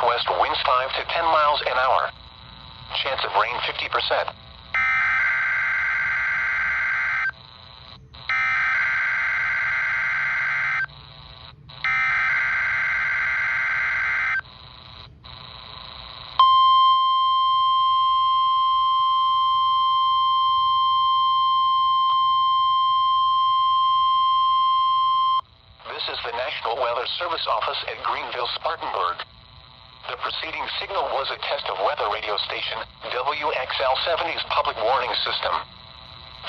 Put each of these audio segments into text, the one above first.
southwest winds 5 to 10 miles an hour. Chance of rain 50%. This is the National Weather Service office at Greenville-Spartanburg. The preceding signal was a test of weather radio station WXL70's public warning system.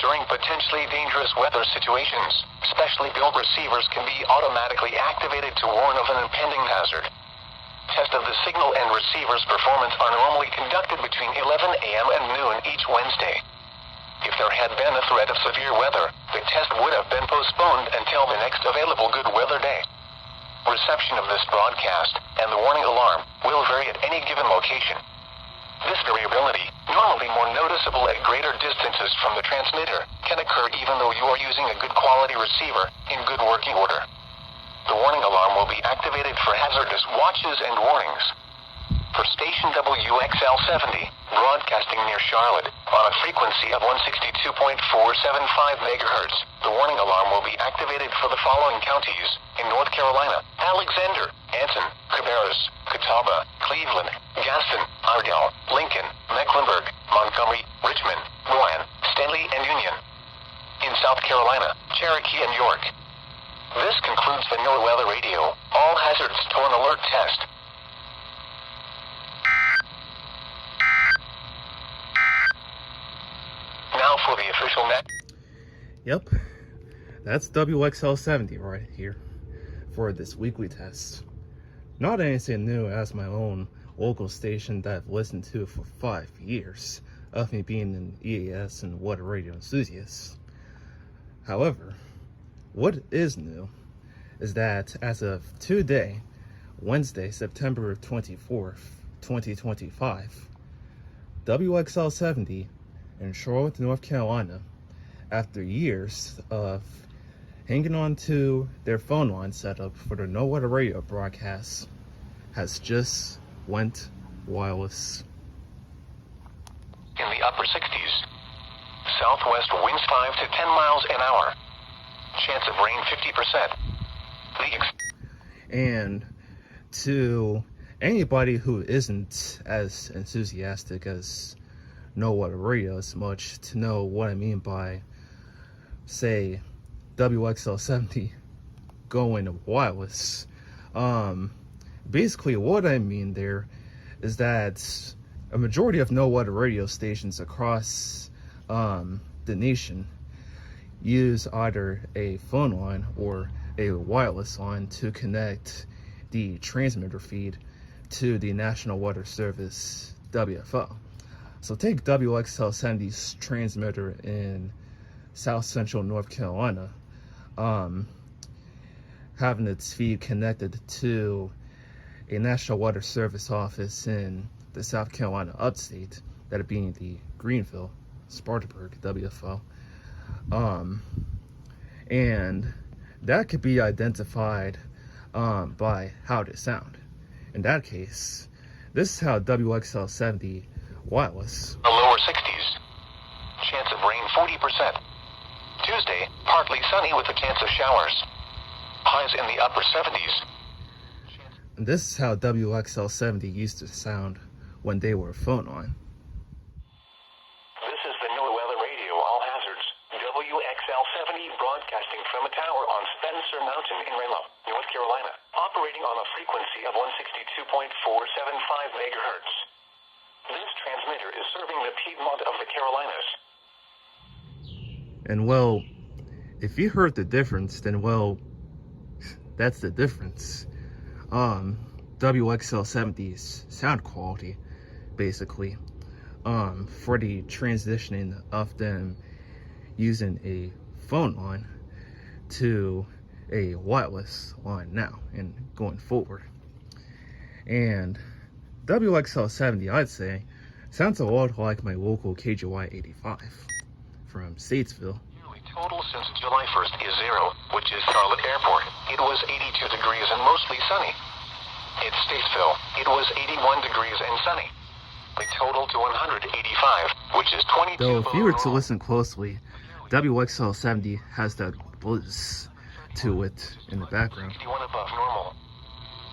During potentially dangerous weather situations, specially built receivers can be automatically activated to warn of an impending hazard. Tests of the signal and receiver's performance are normally conducted between 11 a.m. and noon each Wednesday. If there had been a threat of severe weather, the test would have been postponed until the next available good weather day. Reception of this broadcast and the warning alarm will vary at any given location. This variability, normally more noticeable at greater distances from the transmitter, can occur even though you are using a good quality receiver in good working order. The warning alarm will be activated for hazardous watches and warnings. For station WXL70, broadcasting near Charlotte, on a frequency of 162.475 MHz, the warning alarm will be activated for the following counties in North Carolina: Alexander, Anson, Cabarrus, Catawba, Cleveland, Gaston, Iredell, Lincoln, Mecklenburg, Montgomery, Richmond, Rowan, Stanley, and Union. In South Carolina, Cherokee and York. This concludes the NOAA Weather Radio All Hazards Tone Alert Test. Now for the official net. Yep, that's WXL70 right here for this weekly test. Not anything new, as my own local station that I've listened to for 5 years of me being an EAS and weather radio enthusiast. However, what is new is that as of today, Wednesday, September 24th, 2025, WXL70 in Charlotte, North Carolina, after years of hanging on to their phone line setup for their No Weather Radio broadcasts, has just went wireless. In the upper 60s. Southwest winds 5 to 10 miles an hour. Chance of rain 50%. And to anybody who isn't as enthusiastic as No Weather Radio as much to know what I mean by, say, WXL70 going wireless. Basically what I mean there is that a majority of No Weather radio stations across the nation use either a phone line or a wireless line to connect the transmitter feed to the National Weather Service WFO. So take WXL70's transmitter in South Central North Carolina, having its feed connected to a National Weather Service office in the South Carolina upstate, that being the Greenville-Spartanburg WFO. And that could be identified by how they sound. In that case, this is how WXL70 wireless. The lower 60s. Chance of rain 40%. Tuesday, partly sunny with a chance of showers. Highs in the upper 70s. And this is how WXL70 used to sound when they were phone on. This is the NOAA Weather Radio All Hazards WXL70 broadcasting from a tower on Spencer Mountain in Ranlo, North Carolina, operating on a frequency of 162.475 MHz. This transmitter is serving the Piedmont of the Carolinas. And well, if you heard the difference, then well, that's the difference. WXL70's sound quality, basically, for the transitioning of them using a phone line to a wireless line now and going forward. And WXL70, I'd say, sounds a lot like my local KGY 85 from Statesville. Total since July 1st is 0, which is Charlotte Airport. It was 82 degrees and mostly sunny. At Statesville, it was 81 degrees and sunny. A total to 185, which is 22 Though if you were to below listen closely, WXL70 has that buzz to it in the background. 61 above normal.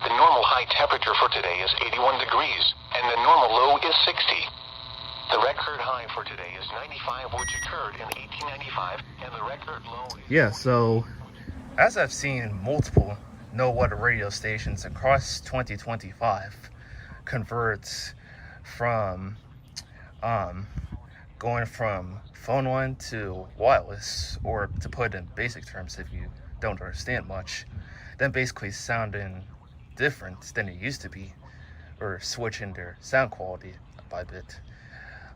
The normal high temperature for today is 81 degrees, and the normal low is 60. The record high for today is 95, which occurred in 1895, and the record low is... Yeah, so as I've seen multiple no weather radio stations across 2025 convert from going from phone line to wireless, or to put it in basic terms if you don't understand much, then basically sounding different than it used to be, or switching their sound quality by a bit.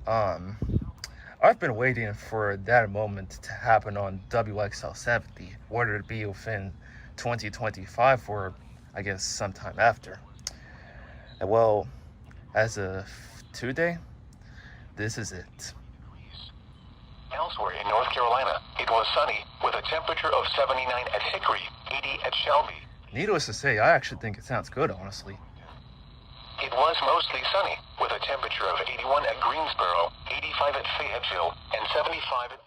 I've been waiting for that moment to happen on WXL70, whether it be within 2025 or I guess sometime after. And well, as of today, this is it. Elsewhere in North Carolina, it was sunny with a temperature of 79 at Hickory, 80 at Shelby. Needless to say, I actually think it sounds good, honestly. It was mostly sunny with a temperature of 81 at Greensboro, 85 at Fayetteville, and 75 at